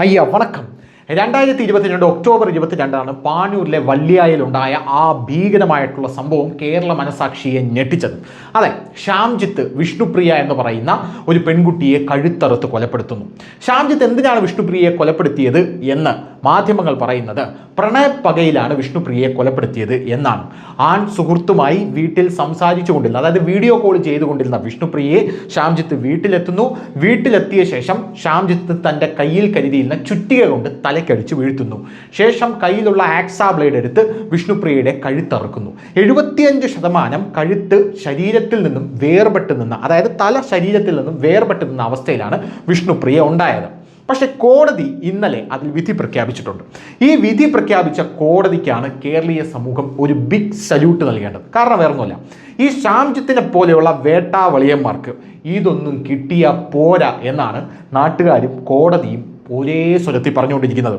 അയ്യ വണക്കം. 2022 ഒക്ടോബർ 22 പാനൂരിലെ വള്ളിയായിലുണ്ടായ ആ ഭീകരമായിട്ടുള്ള സംഭവം കേരള മനസാക്ഷിയെ ഞെട്ടിച്ചത്. അതെ, ശ്യാംജിത്ത് വിഷ്ണുപ്രിയ എന്ന് പറയുന്ന ഒരു പെൺകുട്ടിയെ കഴുത്തറുത്ത് കൊലപ്പെടുത്തുന്നു. ശ്യാംജിത്ത് എന്തിനാണ് വിഷ്ണുപ്രിയയെ കൊലപ്പെടുത്തിയത് എന്ന് മാധ്യമങ്ങൾ പറയുന്നത് പ്രണയപ്പകയിലാണ് വിഷ്ണുപ്രിയയെ കൊലപ്പെടുത്തിയത് എന്നാണ്. ആൺ സുഹൃത്തുമായി വീട്ടിൽ സംസാരിച്ചു കൊണ്ടിരുന്ന, അതായത് വീഡിയോ കോൾ ചെയ്തുകൊണ്ടിരുന്ന വിഷ്ണുപ്രിയയെ ശ്യാംജിത്ത് വീട്ടിലെത്തുന്നു. വീട്ടിലെത്തിയ ശേഷം ശ്യാംജിത്ത് തൻ്റെ കയ്യിൽ കരുതിയിരുന്ന ചുറ്റിക കൊണ്ട് തലക്കടിച്ച് വീഴ്ത്തുന്നു. ശേഷം കയ്യിലുള്ള ആക്സാ ബ്ലേഡ് എടുത്ത് വിഷ്ണുപ്രിയയുടെ കഴുത്തറുക്കുന്നു. 75% കഴുത്ത് ശരീരത്തിൽ നിന്നും വേർപെട്ട് നിന്ന, അതായത് തല ശരീരത്തിൽ നിന്നും വേർപെട്ട് നിന്ന അവസ്ഥയിലാണ് വിഷ്ണുപ്രിയ ഉണ്ടായത്. പക്ഷെ കോടതി ഇന്നലെ അതിൽ വിധി പ്രഖ്യാപിച്ചിട്ടുണ്ട്. ഈ വിധി പ്രഖ്യാപിച്ച കോടതിക്കാണ് കേരളീയ സമൂഹം ഒരു ബിഗ് സല്യൂട്ട് നൽകേണ്ടത്. കാരണം വേറൊന്നുമല്ല, ഈ ശ്യാംജിത്തിനെ പോലെയുള്ള വേട്ടാവളിയന്മാർക്ക് ഇതൊന്നും കിട്ടിയ പോരാ എന്നാണ് നാട്ടുകാരും കോടതിയും ഒരേ സ്വരത്തിൽ പറഞ്ഞുകൊണ്ടിരിക്കുന്നത്.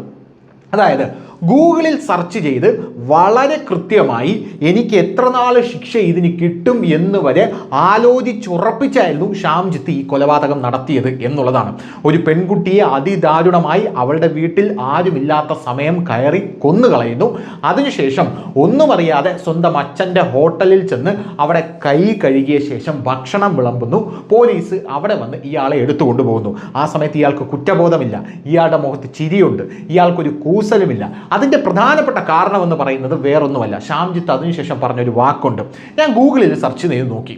അതായത് ഗൂഗിളിൽ സെർച്ച് ചെയ്ത് വളരെ കൃത്യമായി എനിക്ക് എത്ര നാൾ ശിക്ഷ ഇതിന് കിട്ടും എന്ന് വരെ ആലോചിച്ചുറപ്പിച്ചായിരുന്നു ശ്യാംജിത്ത് ഈ കൊലപാതകം നടത്തിയത് എന്നുള്ളതാണ്. ഒരു പെൺകുട്ടിയെ അതിദാരുണമായി അവളുടെ വീട്ടിൽ ആരുമില്ലാത്ത സമയം കയറി കൊന്നുകളയുന്നു. അതിനുശേഷം ഒന്നും അറിയാതെ സ്വന്തം അച്ഛൻ്റെ ഹോട്ടലിൽ ചെന്ന് അവിടെ കൈ കഴുകിയ ശേഷം ഭക്ഷണം വിളമ്പുന്നു. പോലീസ് അവിടെ വന്ന് ഇയാളെ എടുത്തുകൊണ്ടുപോകുന്നു. ആ സമയത്ത് ഇയാൾക്ക് കുറ്റബോധമില്ല, ഇയാളുടെ മുഖത്ത് ചിരിയുണ്ട്, ഇയാൾക്കൊരു കൂസലുമില്ല. അതിൻ്റെ പ്രധാനപ്പെട്ട കാരണമെന്ന് പറയുന്നത് വേറൊന്നുമല്ല, ശ്യാംജിത്ത് അതിനുശേഷം പറഞ്ഞൊരു വാക്കുണ്ട്. ഞാൻ ഗൂഗിളിൽ സെർച്ച് ചെയ്ത് നോക്കി.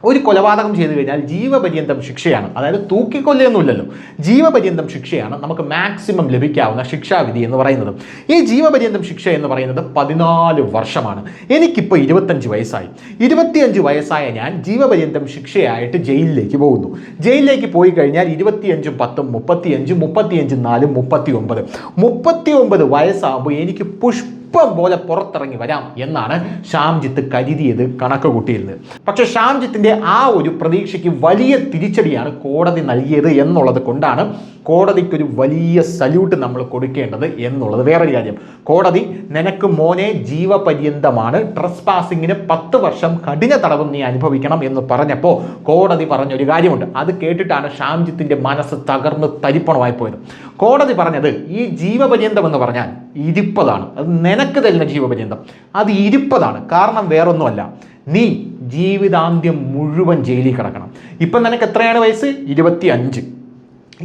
ഒരു കൊലപാതകം ചെയ്തു കഴിഞ്ഞാൽ ജീവപര്യന്തം ശിക്ഷയാണ്, അതായത് തൂക്കിക്കൊല്ലയൊന്നുമില്ലല്ലോ, ജീവപര്യന്തം ശിക്ഷയാണ് നമുക്ക് മാക്സിമം ലഭിക്കാവുന്ന ശിക്ഷാവിധി എന്ന് പറയുന്നത്. ഈ ജീവപര്യന്തം ശിക്ഷ എന്ന് പറയുന്നത് 14 വർഷമാണ്. എനിക്കിപ്പോൾ 25 വയസ്സായി. 25 വയസ്സായ ഞാൻ ജീവപര്യന്തം ശിക്ഷയായിട്ട് ജയിലിലേക്ക് പോകുന്നു. ജയിലിലേക്ക് പോയി കഴിഞ്ഞാൽ 25 10 35 35 4 39 വയസ്സാകുമ്പോൾ എനിക്ക് പുഷ്പം പോലെ പുറത്തിറങ്ങി വരാം എന്നാണ് ശ്യാംജിത്ത് കരുതിയത്, കണക്ക് കൂട്ടിയിരുന്നത്. പക്ഷെ ശ്യാംജിത്തിന്റെ ആ ഒരു പ്രതീക്ഷയ്ക്ക് വലിയ തിരിച്ചടിയാണ് കോടതി നൽകിയത് എന്നുള്ളത് കൊണ്ടാണ് കോടതിക്കൊരു വലിയ സല്യൂട്ട് നമ്മൾ കൊടുക്കേണ്ടത് എന്നുള്ളത് വേറൊരു കാര്യം. കോടതി നിനക്ക് മോനെ ജീവപര്യന്തമാണ്, ട്രസ്പാസിങ്ങിന് 10 വർഷം കഠിന തടവും നീ അനുഭവിക്കണം എന്ന് പറഞ്ഞപ്പോൾ കോടതി പറഞ്ഞൊരു കാര്യമുണ്ട്. അത് കേട്ടിട്ടാണ് ശ്യാംജിത്തിന്റെ മനസ്സ് തകർന്ന് തരിപ്പണമായി പോയത്. കോടതി പറഞ്ഞത് ഈ ജീവപര്യന്തം എന്ന് പറഞ്ഞാൽ 20 അത് നിനക്ക് തരുന്ന ജീവപര്യന്തം അത് 20. കാരണം വേറൊന്നുമല്ല, നീ ജീവിതാന്ത്യം മുഴുവൻ ജയിലിൽ കിടക്കണം. ഇപ്പം നിനക്ക് എത്രയാണ് വയസ്സ്? 25.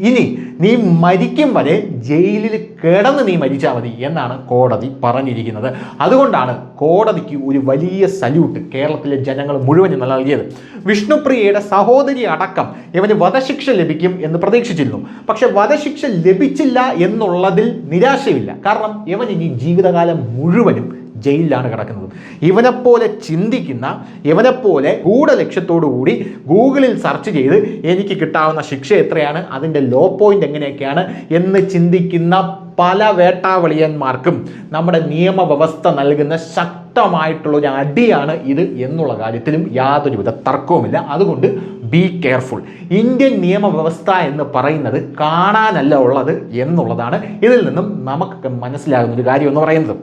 ഇനി നീ മരിക്കും വരെ ജയിലിൽ കിടന്ന് നീ മരിച്ചാൽ മതി എന്നാണ് കോടതി പറഞ്ഞിരിക്കുന്നത്. അതുകൊണ്ടാണ് കോടതിക്ക് ഒരു വലിയ സല്യൂട്ട് കേരളത്തിലെ ജനങ്ങൾ മുഴുവൻ നൽകിയത്. വിഷ്ണുപ്രിയയുടെ സഹോദരി അടക്കം ഇവന് വധശിക്ഷ ലഭിക്കും എന്ന് പ്രതീക്ഷിച്ചിരുന്നു. പക്ഷെ വധശിക്ഷ ലഭിച്ചില്ല എന്നുള്ളതിൽ നിരാശയില്ല. കാരണം ഇവൻ ഇനി ജീവിതകാലം മുഴുവനും ജയിലിലാണ് കിടക്കുന്നത്. ഇവനെപ്പോലെ ചിന്തിക്കുന്ന, ഇവനെപ്പോലെ ഗൂഢലക്ഷ്യത്തോടു കൂടി ഗൂഗിളിൽ സെർച്ച് ചെയ്ത് എനിക്ക് കിട്ടാവുന്ന ശിക്ഷ എത്രയാണ്, അതിൻ്റെ ലോ പോയിന്റ് എങ്ങനെയൊക്കെയാണ് എന്ന് ചിന്തിക്കുന്ന പല വേട്ടാവളിയന്മാർക്കും നമ്മുടെ നിയമവ്യവസ്ഥ നൽകുന്ന ശക്തമായിട്ടുള്ള ഒരു അടിയാണ് ഇത് എന്നുള്ള കാര്യത്തിലും യാതൊരുവിധ തർക്കവുമില്ല. അതുകൊണ്ട് ബി കെയർഫുൾ. ഇന്ത്യൻ നിയമവ്യവസ്ഥ എന്ന് പറയുന്നത് കാണാനല്ല ഉള്ളത് എന്നുള്ളതാണ് ഇതിൽ നിന്നും നമുക്ക് മനസ്സിലാകുന്ന ഒരു കാര്യം എന്ന് പറയുന്നത്.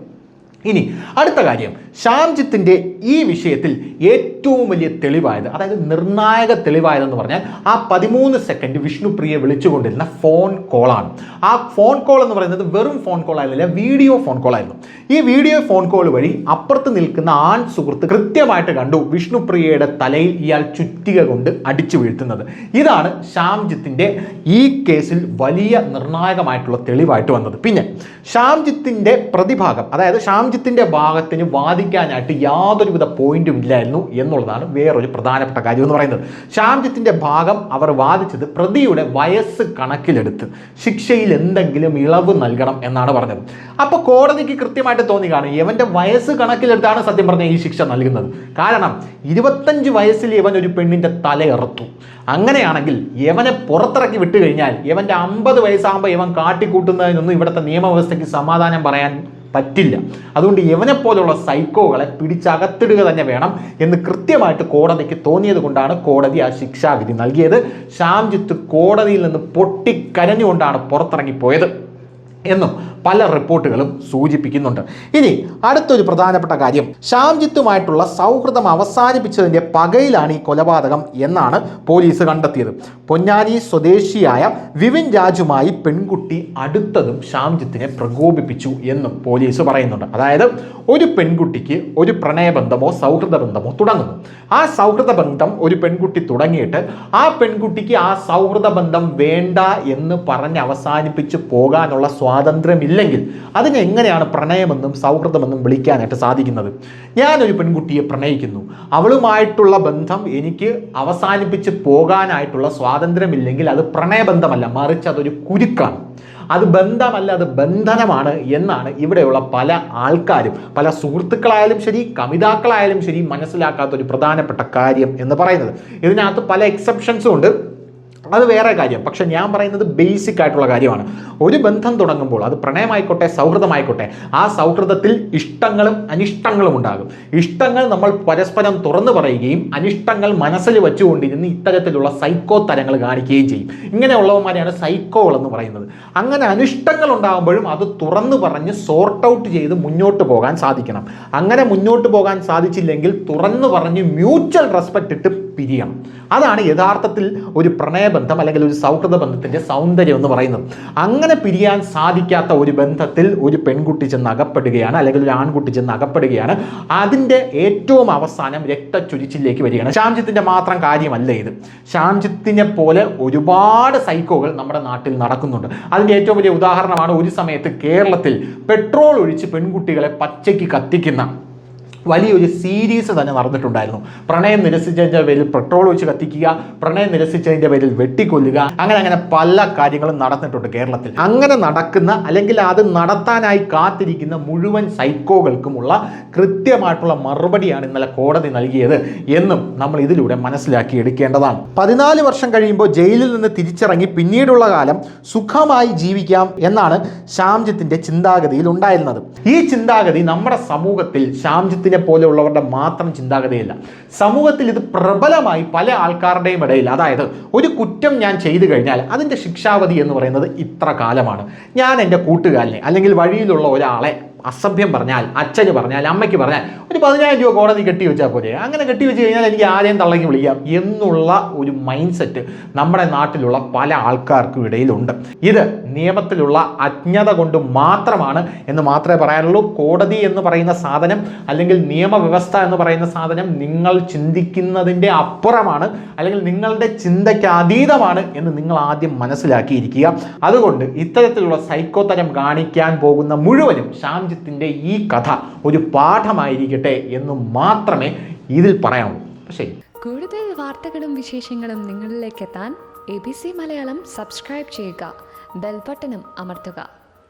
ഇനി അടുത്ത കാര്യം, ശ്യാംജിത്തിന്റെ ഈ വിഷയത്തിൽ ഏറ്റവും വലിയ തെളിവായത്, അതായത് നിർണായക തെളിവായതെന്ന് പറഞ്ഞാൽ ആ 13 സെക്കൻഡ് വിഷ്ണുപ്രിയെ വിളിച്ചുകൊണ്ടിരുന്ന ഫോൺ കോളാണ്. ആ ഫോൺ കോൾ എന്ന് പറയുന്നത് വെറും ഫോൺ കോൾ ആയിരുന്നില്ല, വീഡിയോ ഫോൺ കോൾ ആയിരുന്നു. ഈ വീഡിയോ ഫോൺ കോൾ വഴി അപ്പുറത്ത് നിൽക്കുന്ന ആൺ സുഹൃത്ത് കൃത്യമായിട്ട് കണ്ടു വിഷ്ണുപ്രിയയുടെ തലയിൽ ഇയാൾ ചുറ്റിക കൊണ്ട് അടിച്ചു വീഴ്ത്തുന്നത്. ഇതാണ് ശ്യാംജിത്തിന്റെ ഈ കേസിൽ വലിയ നിർണായകമായിട്ടുള്ള തെളിവായിട്ട് വന്നത്. പിന്നെ ശ്യാംജിത്തിന്റെ പ്രതിഭാഗം, അതായത് ശ്യാംജിത്തിന്റെ ഭാഗത്തിന് വാദിക്കാനായിട്ട് യാതൊരുവിധ പോയിന്റും ഇല്ലായിരുന്നു എന്നുള്ളതാണ് വേറൊരു പ്രധാനപ്പെട്ട കാര്യം എന്ന് പറയുന്നത്. ശ്യാംജിത്തിന്റെ ഭാഗം അവർ വാദിച്ചത് പ്രതിയുടെ വയസ്സ് കണക്കിലെടുത്ത് ശിക്ഷയിൽ എന്തെങ്കിലും ഇളവ് നൽകണം എന്നാണ് പറഞ്ഞത്. അപ്പോൾ കോടതിക്ക് കൃത്യമായിട്ട് തോന്നി കാണും ഇവന്റെ വയസ്സ് കണക്കിലെടുത്താണ് സത്യം പറഞ്ഞ ഈ ശിക്ഷ നൽകുന്നത്. കാരണം 25 വയസ്സിൽ ഇവൻ ഒരു പെണ്ണിന്റെ തലയിറത്തു. അങ്ങനെയാണെങ്കിൽ ഇവനെ പുറത്തിറക്കി വിട്ടു കഴിഞ്ഞാൽ ഇവന്റെ 50 വയസ്സാകുമ്പോൾ ഇവൻ കാട്ടിക്കൂട്ടുന്നതിനൊന്നും ഇവിടുത്തെ നിയമവ്യവസ്ഥയ്ക്ക് സമാധാനം പറയാൻ പറ്റില്ല. അതുകൊണ്ട് ഇവനെപ്പോലുള്ള സൈക്കോകളെ പിടിച്ചകത്തിടുക തന്നെ വേണം എന്ന് കൃത്യമായിട്ട് കോടതിക്ക് തോന്നിയത് കൊണ്ടാണ് കോടതി ആ ശിക്ഷാവിധി നൽകിയത്. ശ്യാംജിത്ത് കോടതിയിൽ നിന്ന് പൊട്ടിക്കരഞ്ഞുകൊണ്ടാണ് പുറത്തിറങ്ങിപ്പോയത്. എന്നും പല റിപ്പോർട്ടുകളും സൂചിപ്പിക്കുന്നുണ്ട്. ഇനി അടുത്തൊരു പ്രധാനപ്പെട്ട കാര്യം, ശ്യാംജിത്തുമായിട്ടുള്ള സൗഹൃദം അവസാനിപ്പിച്ചതിൻ്റെ പകയിലാണ് ഈ കൊലപാതകം എന്നാണ് പോലീസ് കണ്ടെത്തിയത്. പൊന്നാനി സ്വദേശിയായ വിവിൻ രാജുമായി പെൺകുട്ടി അടുത്തതും ശ്യാംജിത്തിനെ പ്രകോപിപ്പിച്ചു എന്നും പോലീസ് പറയുന്നുണ്ട്. അതായത് ഒരു പെൺകുട്ടിക്ക് ഒരു പ്രണയബന്ധമോ സൗഹൃദ ബന്ധമോ തുടങ്ങുന്നു. ആ സൗഹൃദ ബന്ധം ഒരു പെൺകുട്ടി തുടങ്ങിയിട്ട് ആ പെൺകുട്ടിക്ക് ആ സൗഹൃദ ബന്ധം വേണ്ട എന്ന് പറഞ്ഞ് അവസാനിപ്പിച്ച് പോകാനുള്ള സ്വാതന്ത്ര്യമില്ലെങ്കിൽ അതിനെങ്ങനെയാണ് പ്രണയമെന്നും സൗഹൃദമെന്നും വിളിക്കാനായിട്ട് സാധിക്കുന്നത്? ഞാനൊരു പെൺകുട്ടിയെ പ്രണയിക്കുന്നു, അവളുമായിട്ടുള്ള ബന്ധം എനിക്ക് അവസാനിപ്പിച്ച് പോകാനായിട്ടുള്ള സ്വാതന്ത്ര്യമില്ലെങ്കിൽ അത് പ്രണയബന്ധമല്ല, മറിച്ച് അതൊരു കുരുക്കാണ്. അത് ബന്ധമല്ല, അത് ബന്ധനമാണ് എന്നാണ് ഇവിടെയുള്ള പല ആൾക്കാരും, പല സുഹൃത്തുക്കളായാലും ശരി കമിതാക്കളായാലും ശരി മനസ്സിലാക്കാത്ത ഒരു പ്രധാനപ്പെട്ട കാര്യം എന്ന് പറയുന്നത്. ഇതിനകത്ത് പല എക്സെപ്ഷൻസും ഉണ്ട്, അത് വേറെ കാര്യം. പക്ഷെ ഞാൻ പറയുന്നത് ബേസിക് ആയിട്ടുള്ള കാര്യമാണ്. ഒരു ബന്ധം തുടങ്ങുമ്പോൾ അത് പ്രണയമായിക്കോട്ടെ സൗഹൃദമായിക്കോട്ടെ, ആ സൗഹൃദത്തിൽ ഇഷ്ടങ്ങളും അനിഷ്ടങ്ങളും ഉണ്ടാകും. ഇഷ്ടങ്ങൾ നമ്മൾ പരസ്പരം തുറന്നു പറയുകയും അനിഷ്ടങ്ങൾ മനസ്സിൽ വെച്ചുകൊണ്ടിരുന്ന് ഇത്തരത്തിലുള്ള സൈക്കോ തരങ്ങൾ കാണിക്കുകയും ചെയ്യും. ഇങ്ങനെയുള്ളവന്മാരെയാണ് സൈക്കോകൾ എന്ന് പറയുന്നത്. അങ്ങനെ അനിഷ്ടങ്ങൾ ഉണ്ടാകുമ്പോഴും അത് തുറന്നു പറഞ്ഞ് സോർട്ട് ഔട്ട് ചെയ്ത് മുന്നോട്ട് പോകാൻ സാധിക്കണം. അങ്ങനെ മുന്നോട്ട് പോകാൻ സാധിച്ചില്ലെങ്കിൽ തുറന്നു പറഞ്ഞ് മ്യൂച്വൽ റെസ്പെക്റ്റ് ഇട്ട് പിരിയണം. അതാണ് യഥാർത്ഥത്തിൽ ഒരു പ്രണയബന്ധം അല്ലെങ്കിൽ ഒരു സൗഹൃദ ബന്ധത്തിൻ്റെ സൗന്ദര്യം എന്ന് പറയുന്നത്. അങ്ങനെ പിരിയാൻ സാധിക്കാത്ത ഒരു ബന്ധത്തിൽ ഒരു പെൺകുട്ടി ചെന്ന് അകപ്പെടുകയാണ്, അല്ലെങ്കിൽ ഒരു ആൺകുട്ടി ചെന്ന് അകപ്പെടുകയാണ്. അതിൻ്റെ ഏറ്റവും അവസാനം രക്തച്ചൊരിച്ചിലേക്ക് വരികയാണ്. ശ്യാംജിത്തിൻ്റെ മാത്രം കാര്യമല്ല ഇത്. ശ്യാംജിത്തിനെ പോലെ ഒരുപാട് സൈക്കോകൾ നമ്മുടെ നാട്ടിൽ നടക്കുന്നുണ്ട്. അതിൻ്റെ ഏറ്റവും വലിയ ഉദാഹരണമാണ് ഒരു സമയത്ത് കേരളത്തിൽ പെട്രോൾ ഒഴിച്ച് പെൺകുട്ടികളെ പച്ചയ്ക്ക് കത്തിക്കുന്ന വലിയൊരു സീരീസ് തന്നെ നടന്നിട്ടുണ്ടായിരുന്നു. പ്രണയം നിരസിച്ചതിൻ്റെ പേരിൽ പെട്രോൾ ഒഴിച്ച് കത്തിക്കുക, പ്രണയം നിരസിച്ചതിൻ്റെ പേരിൽ വെട്ടിക്കൊല്ലുക, അങ്ങനെ പല കാര്യങ്ങളും നടന്നിട്ടുണ്ട് കേരളത്തിൽ. അങ്ങനെ നടക്കുന്ന അല്ലെങ്കിൽ അത് നടത്താനായി കാത്തിരിക്കുന്ന മുഴുവൻ സൈക്കോകൾക്കുമുള്ള കൃത്യമായിട്ടുള്ള മറുപടിയാണ് ഇന്നലെ കോടതി നൽകിയത് എന്നും നമ്മൾ ഇതിലൂടെ മനസ്സിലാക്കി എടുക്കേണ്ടതാണ്. 14 വർഷം കഴിയുമ്പോൾ ജയിലിൽ നിന്ന് തിരിച്ചിറങ്ങി പിന്നീടുള്ള കാലം സുഖമായി ജീവിക്കാം എന്നാണ് ശ്യാംജിത്തിൻ്റെ ചിന്താഗതിയിൽ ഉണ്ടായിരുന്നത്. ഈ ചിന്താഗതി നമ്മുടെ സമൂഹത്തിൽ ശ്യാംജിത്തിനെ പോലെയുള്ളവരുടെ മാത്രം ചിന്താഗതിയല്ല. സമൂഹത്തിൽ ഇത് പ്രബലമായി പല ആൾക്കാരുടെയും ഇടയിൽ, അതായത് ഒരു കുറ്റം ഞാൻ ചെയ്തു കഴിഞ്ഞാൽ അതിൻ്റെ ശിക്ഷാവധി എന്ന് പറയുന്നത് ഇത്ര കാലമാണ്. ഞാൻ എൻ്റെ കൂട്ടുകാരനെ അല്ലെങ്കിൽ വഴിയിലുള്ള ഒരാളെ അസഭ്യം പറഞ്ഞാൽ, അച്ഛന് പറഞ്ഞാൽ, അമ്മയ്ക്ക് പറഞ്ഞാൽ ഒരു 10,000 രൂപ കോടതി കെട്ടിവെച്ചാൽ പോലെ, അങ്ങനെ കെട്ടിവെച്ച് കഴിഞ്ഞാൽ എനിക്ക് ആരെയും തള്ളക്കി വിളിക്കാം എന്നുള്ള ഒരു മൈൻഡ് സെറ്റ് നമ്മുടെ നാട്ടിലുള്ള പല ആൾക്കാർക്കും ഇടയിലുണ്ട്. ഇത് നിയമത്തിലുള്ള അജ്ഞത കൊണ്ട് മാത്രമാണ് എന്ന് മാത്രമേ പറയാനുള്ളൂ. കോടതി എന്ന് പറയുന്ന സാധനം അല്ലെങ്കിൽ നിയമവ്യവസ്ഥ എന്ന് പറയുന്ന സാധനം നിങ്ങൾ ചിന്തിക്കുന്നതിൻ്റെ അപ്പുറമാണ്, അല്ലെങ്കിൽ നിങ്ങളുടെ ചിന്തയ്ക്ക് അതീതമാണ് എന്ന് നിങ്ങൾ ആദ്യം മനസ്സിലാക്കിയിരിക്കുക. അതുകൊണ്ട് ഇത്തരത്തിലുള്ള സൈക്കോ തരം കാണിക്കാൻ പോകുന്ന മുഴുവനും ശ്യാംജിത്തിൻ്റെ ഈ കഥ ഒരു പാഠമായിരിക്കട്ടെ എന്ന് മാത്രമേ ഇതിൽ പറയാനുള്ളൂ. ശരി, കൂടുതൽ വാർത്തകളും വിശേഷങ്ങളും നിങ്ങളിലേക്ക് എത്താൻ ABC മലയാളം സബ്സ്ക്രൈബ് ചെയ്യുക, ബെൽ ബട്ടണും അമർത്തുക.